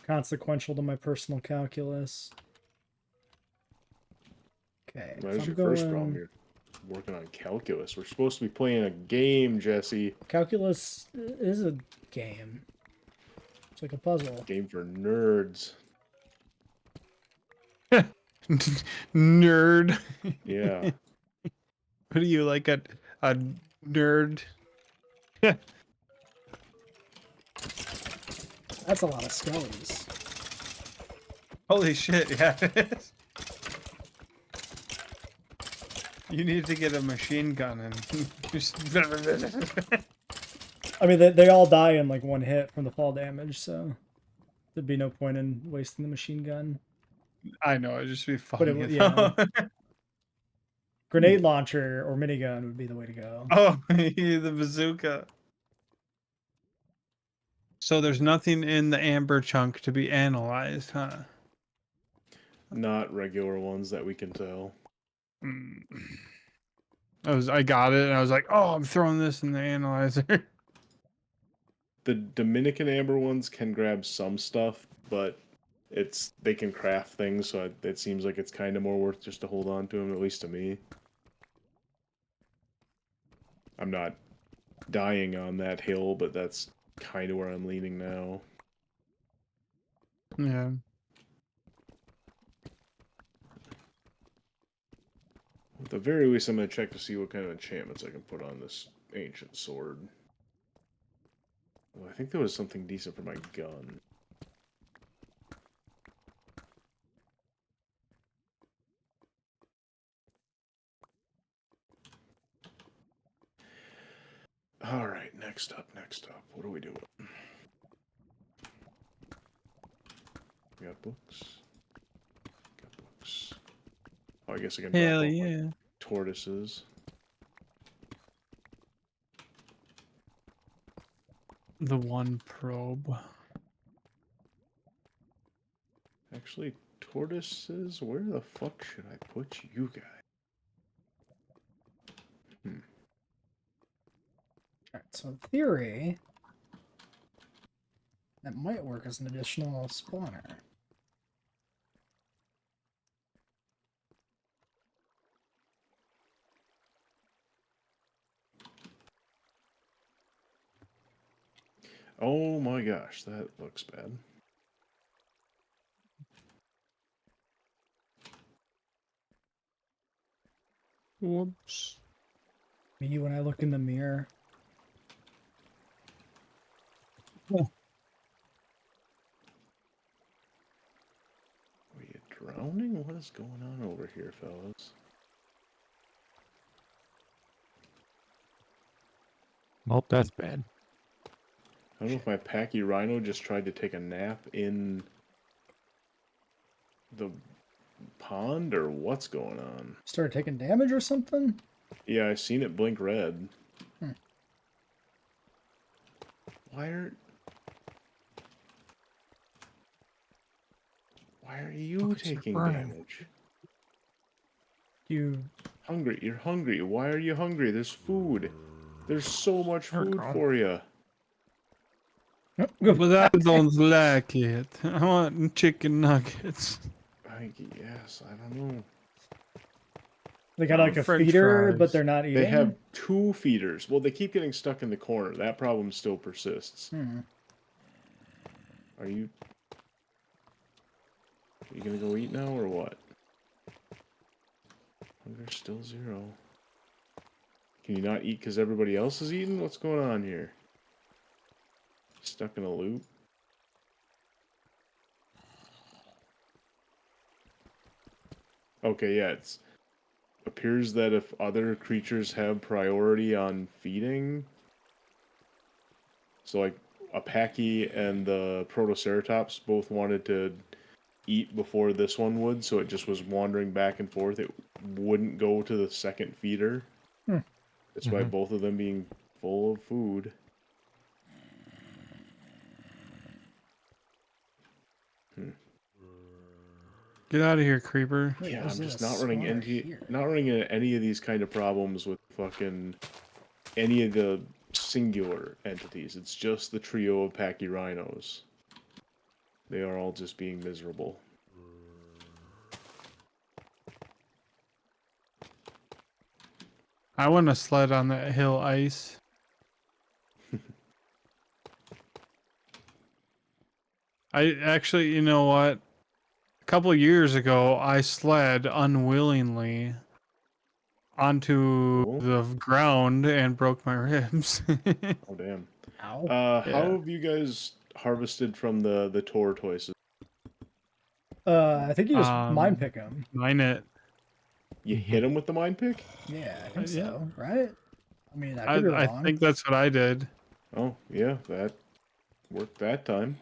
consequential to my personal calculus. Okay. That if is I'm your first problem. going- You're working on calculus. We're supposed to be playing a game, Jesse. Calculus is a game. It's like a puzzle. Game for nerds. Nerd. Yeah. What are you, like a nerd? That's a lot of skellies. Holy shit, yeah, it is. You need to get a machine gun and just... I mean, they all die in like one hit from the fall damage, so there'd be no point in wasting the machine gun. I know, it'd just be But funny. it, though. grenade launcher or minigun would be the way to go. Oh, the bazooka. So there's nothing in the amber chunk to be analyzed, huh? Not regular ones that we can tell. Mm. I got it, and I was like, oh, I'm throwing this in the analyzer. The Dominican amber ones can grab some stuff, but they can craft things, so it seems like it's kind of more worth just to hold on to them, at least to me. I'm not dying on that hill, but that's kind of where I'm leaning now. Yeah. At the very least, I'm going to check to see what kind of enchantments I can put on this ancient sword. Well, I think there was something decent for my gun. Alright, next up. What are we doing? We got books. Oh, I guess I can drop Hell off yeah. my tortoises. The one probe. Actually, tortoises? Where the fuck should I put you guys? Alright, so in theory, that might work as an additional spawner. Oh my gosh, that looks bad. Whoops. Me when I look in the mirror. Are you drowning? What is going on over here, fellas? Well, that's bad. I don't know if my packy rhino just tried to take a nap in the pond or what's going on. Started taking damage or something? Yeah, I seen it blink red. Hmm. Why are you Buckets are taking burning. damage? You Hungry. You're hungry. Why are you hungry? There's food. There's so much There we food go. for you. But I don't like it. I want chicken nuggets. Yes, I don't know. They got like a French feeder, fries. but they're not eating. They have 2 feeders. Well, they keep getting stuck in the corner. That problem still persists. Are you gonna go eat now or what? Hunger still 0. Can you not eat because everybody else is eating? What's going on here? Stuck in a loop? Okay, yeah, it appears that if other creatures have priority on feeding, so like a Packy and the Protoceratops both wanted to eat before this one would, so it just was wandering back and forth. It wouldn't go to the second feeder, despite both of them being full of food. Get out of here, creeper. Wait, Yeah, was I'm there just a not running spawner into here? any of these kind of problems with fucking any of the singular entities. It's just the trio of Packy Rhinos. They are all just being miserable. I want to sled on that hill ice. I actually, you know what? A couple of years ago, I sled unwillingly onto Cool. the ground and broke my ribs. Oh damn. Ow. How Yeah. have you guys harvested from the tortoises? I think you just mind pick them. Mine it. You hit them with the mine pick? Yeah, I think Yeah. so, right? I mean, I I could be I wrong. think that's what I did. Oh yeah, that worked that time.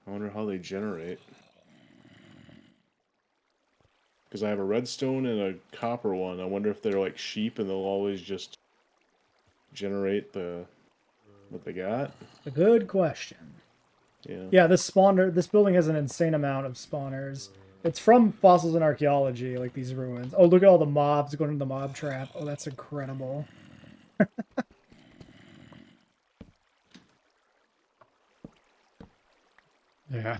I wonder how they generate. Because I have a redstone and a copper one. I wonder if they're like sheep and they'll always just generate what they got. A good question. Yeah. Yeah, this building has an insane amount of spawners. It's from fossils and archaeology, like these ruins. Oh, look at all the mobs going into the mob trap. Oh, that's incredible. Yeah.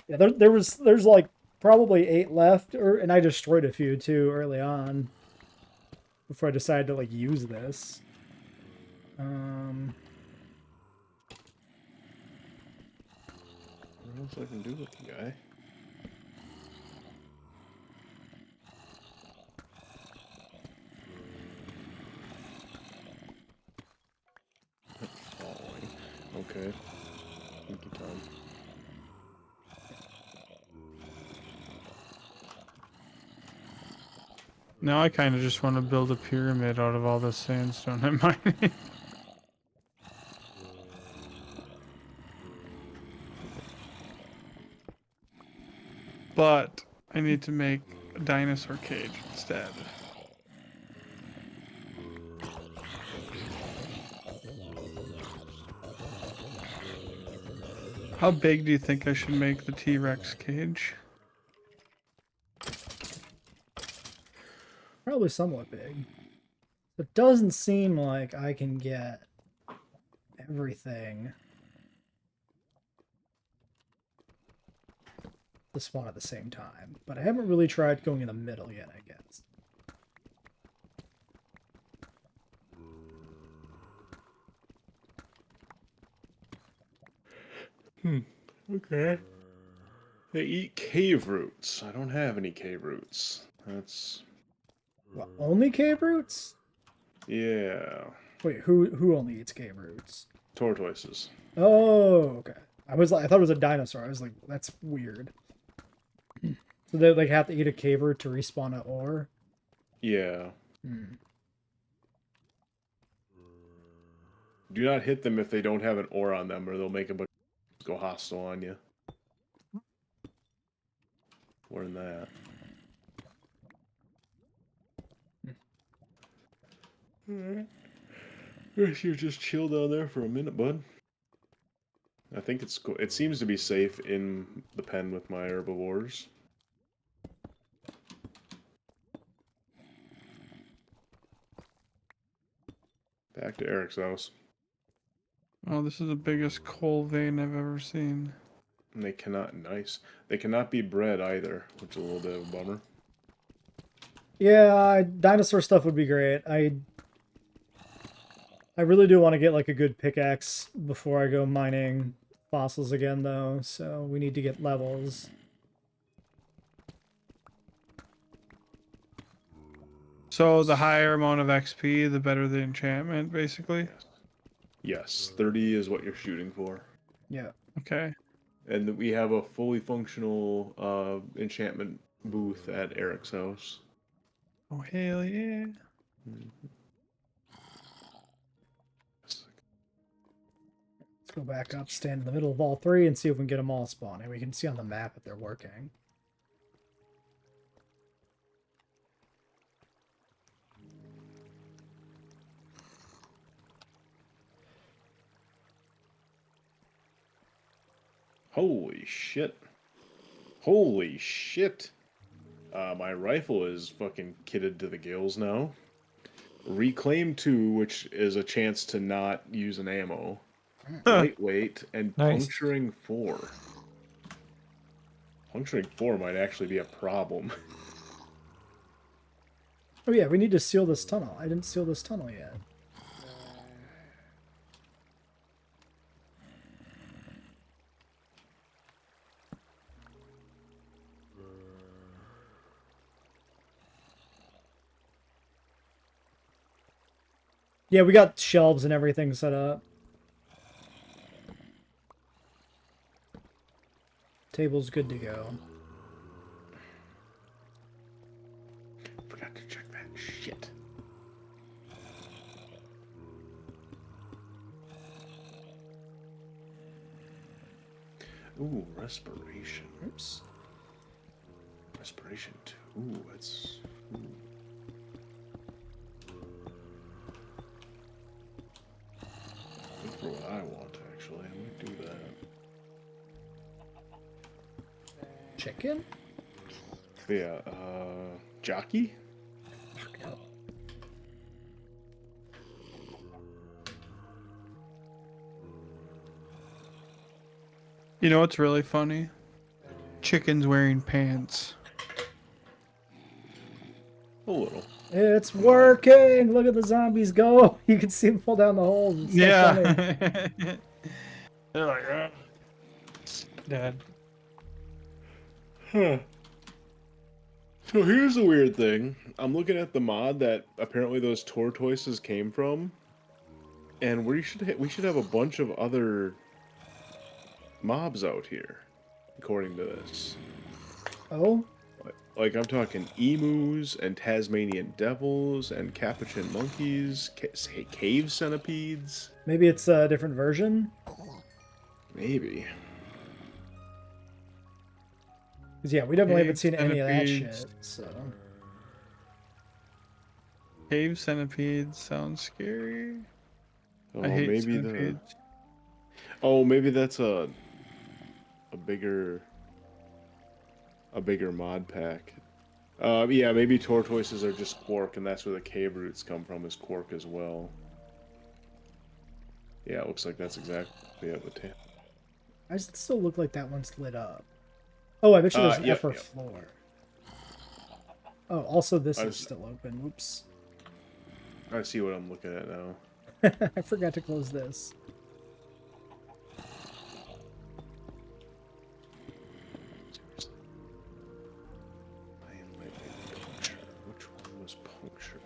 Yeah, there's like probably 8 left, and I destroyed a few too early on before I decided to like use this. What else I can do with the guy? Falling. Okay. Thank you, Tom. Now I kind of just want to build a pyramid out of all this sandstone I'm mining. But I need to make a dinosaur cage instead. How big do you think I should make the T-Rex cage? Probably somewhat big. It doesn't seem like I can get everything to spawn at the same time. But I haven't really tried going in the middle yet, I guess. Okay. They eat cave roots. I don't have any cave roots. That's What, only cave roots? yeah. Wait, who only eats cave roots? Tortoises. Oh, okay. I thought it was a dinosaur. I was like, that's weird. So they like have to eat a cave root to respawn an ore? Yeah. Hmm. Do not hit them if they don't have an ore on them, or they'll make a bunch of go hostile on you. Learn that. Alright. Guess you just chill down there for a minute, bud. I think it's cool. It seems to be safe in the pen with my herbivores. Back to Eric's house. Oh, this is the biggest coal vein I've ever seen. And they cannot be bred either, which is a little bit of a bummer. Yeah, dinosaur stuff would be great. I really do want to get like a good pickaxe before I go mining fossils again, though. So we need to get levels. So the higher amount of XP, the better the enchantment, basically? Yes, 30 is what you're shooting for. Yeah. Okay. And we have a fully functional enchantment booth at Eric's house. Oh, hell yeah. Let's go back up, stand in the middle of all 3, and see if we can get them all spawning. We can see on the map if they're working. Holy shit. Holy shit. My rifle is fucking kitted to the gills now. Reclaim 2, which is a chance to not use an ammo. Lightweight and Nice. puncturing 4. Puncturing 4 might actually be a problem. Oh yeah, we need to seal this tunnel. I didn't seal this tunnel yet. Yeah, we got shelves and everything set up. Table's good to go. Forgot to check that shit. Ooh, respiration. Oops. Respiration 2. Ooh, that's... Ooh. Look for what I want, actually. Let me do that. Chicken? Yeah, jockey? You know what's really funny? Chickens wearing pants. A little. It's working! Look at the zombies go! You can see them fall down the holes. It's so funny. Yeah. They're like, dead. Huh. So here's the weird thing. I'm looking at the mod that apparently those tortoises came from, and we should have a bunch of other mobs out here, according to this. Oh? Like I'm talking emus and Tasmanian devils and capuchin monkeys, cave centipedes. Maybe it's a different version? Maybe. Because, yeah, we definitely haven't Cave seen any of that centipedes. shit, so... Cave centipedes sounds scary. Oh, I hate maybe centipedes. maybe that's a bigger mod pack. Yeah, maybe tortoises are just Quark, and that's where the cave roots come from, is Quark as well. Yeah, it looks like that's exactly it. I still look like that one's lit up. Oh, I bet you there's an yep, upper yep. floor. Oh, also this I is was- still open. Whoops. I see what I'm looking at now. I forgot to close this. Puncture. Which one was puncture?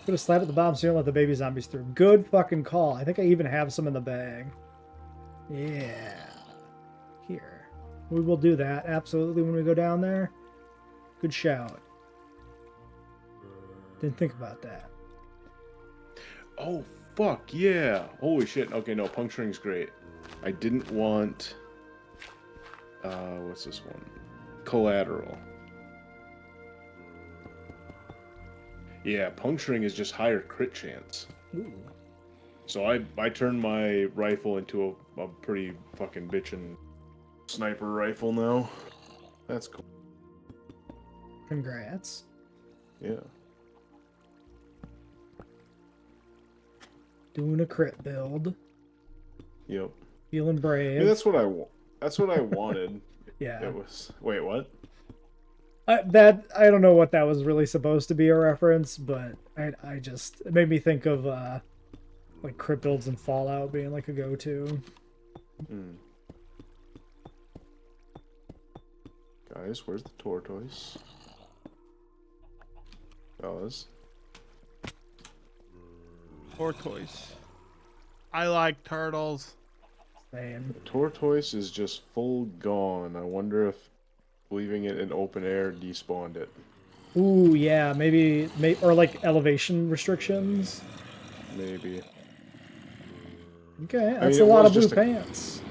Put a slab at the bottom so you don't let the baby zombies through. Good fucking call. I think I even have some in the bag. Yeah. Here. We will do that, absolutely, when we go down there. Good shout. Didn't think about that. Oh, fuck, yeah. Holy shit. Okay, no, puncturing's great. I didn't want... what's this one? Collateral. Yeah, puncturing is just higher crit chance. Ooh. So I turned my rifle into a pretty fucking bitchin' sniper rifle now. That's cool. Congrats. Yeah. Doing a crit build. Yep. Feeling brave. Yeah, that's what I wanted. Yeah. It was... Wait, what? I don't know what that was really supposed to be a reference, but I just... It made me think of, like, crit builds and Fallout being, like, a go-to. Hmm. Guys, where's the tortoise? Fellas. Tortoise. I like turtles. Man. The tortoise is just full gone. I wonder if leaving it in open air despawned it. Ooh, yeah, maybe or like elevation restrictions. Maybe. Okay, I that's mean, a it lot was of blue just a- pants.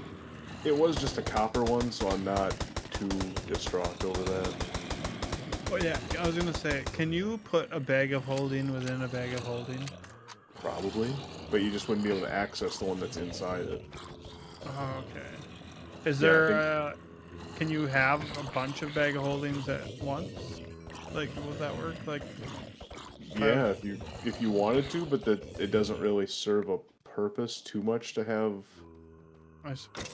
It was just a copper one, so I'm not too distraught over that. Oh yeah, I was gonna say, can you put a bag of holding within a bag of holding? Probably. But you just wouldn't be able to access the one that's inside it. Oh, okay. Is Yeah, I there, can you have a bunch of bag of holdings at once? Like, would that work? Like, Yeah, if you wanted to, but it doesn't really serve a purpose too much to have I suppose.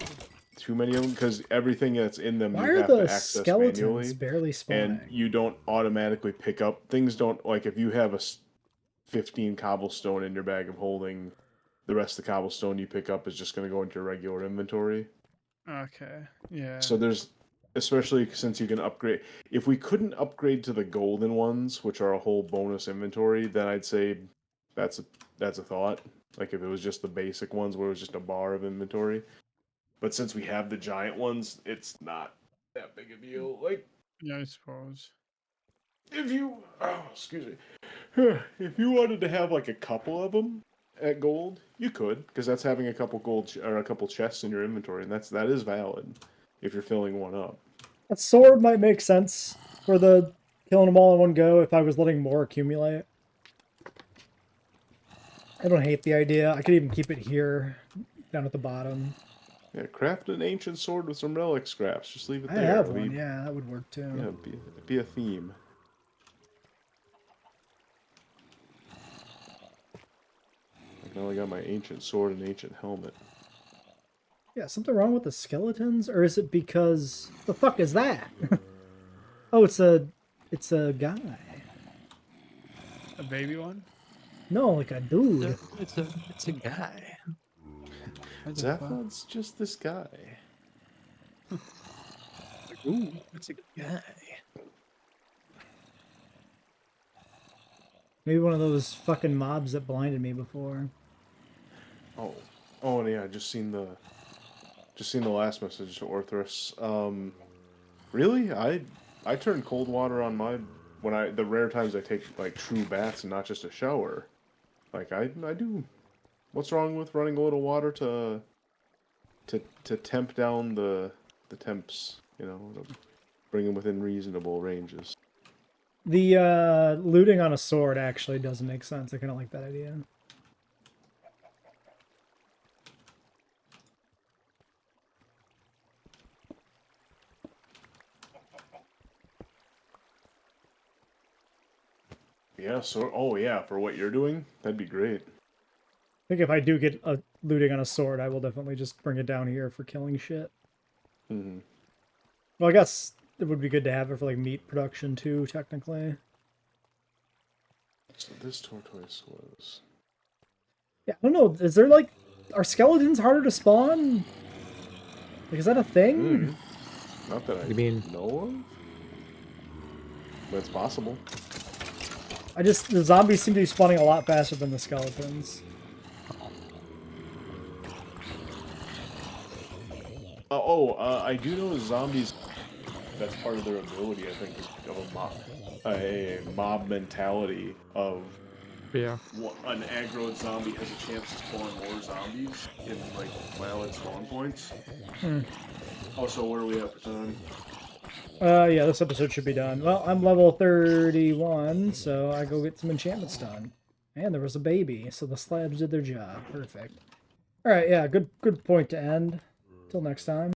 too many of them because everything that's in them Why you are have to the access skeletons manually, barely spawning? and you don't automatically pick up things. Don't like if you have 15 cobblestone in your bag of holding, the rest of the cobblestone you pick up is just going to go into your regular inventory. Okay. Yeah. So there's, especially since you can upgrade. If we couldn't upgrade to the golden ones, which are a whole bonus inventory, then I'd say that's a thought. Like if it was just the basic ones where it was just a bar of inventory. But since we have the giant ones, it's not that big a deal. Like Yeah, I suppose. if you, oh, excuse me, if you wanted to have like a couple of them at gold, you could, because that's having a couple gold or a couple chests in your inventory, and that is valid if you're filling one up. That sword might make sense for the killing them all in one go if I was letting more accumulate. I don't hate the idea. I could even keep it here, down at the bottom. Yeah, craft an ancient sword with some relic scraps. Just leave it I there. have one, yeah, that would work too. Yeah, be a theme. I only got my ancient sword and ancient helmet. Yeah, something wrong with the skeletons? Or is it because... The fuck is that? Oh, it's a guy. A baby one? No, like a dude. It's a guy. Zaphod's just this guy. Ooh, it's a guy. Maybe one of those fucking mobs that blinded me before. Oh, yeah. I just seen the last message to Orthrus. Really? I turn cold water on my the rare times I take like true baths and not just a shower. Like I do. What's wrong with running a little water to temp down the temps? You know, to bring them within reasonable ranges. The looting on a sword actually doesn't make sense. I kind of like that idea. Yeah, so oh yeah, for what you're doing, that'd be great. I think if I do get a looting on a sword, I will definitely just bring it down here for killing shit. Mm-hmm. Well, I guess it would be good to have it for like meat production too, technically. So this tortoise was. Yeah, I don't know. Is there like, are skeletons harder to spawn? Like, is that a thing? Not that I know of. But it's possible. The zombies seem to be spawning a lot faster than the skeletons. I do know zombies. That's part of their ability, I think, is a mob mentality of an aggro zombie has a chance to spawn more zombies in like valid spawn points. Also, where are we at for time? Yeah, this episode should be done. Well, I'm level 31, so I go get some enchantments done. And there was a baby, so the slabs did their job. Perfect. All right, yeah, good point to end. Till next time.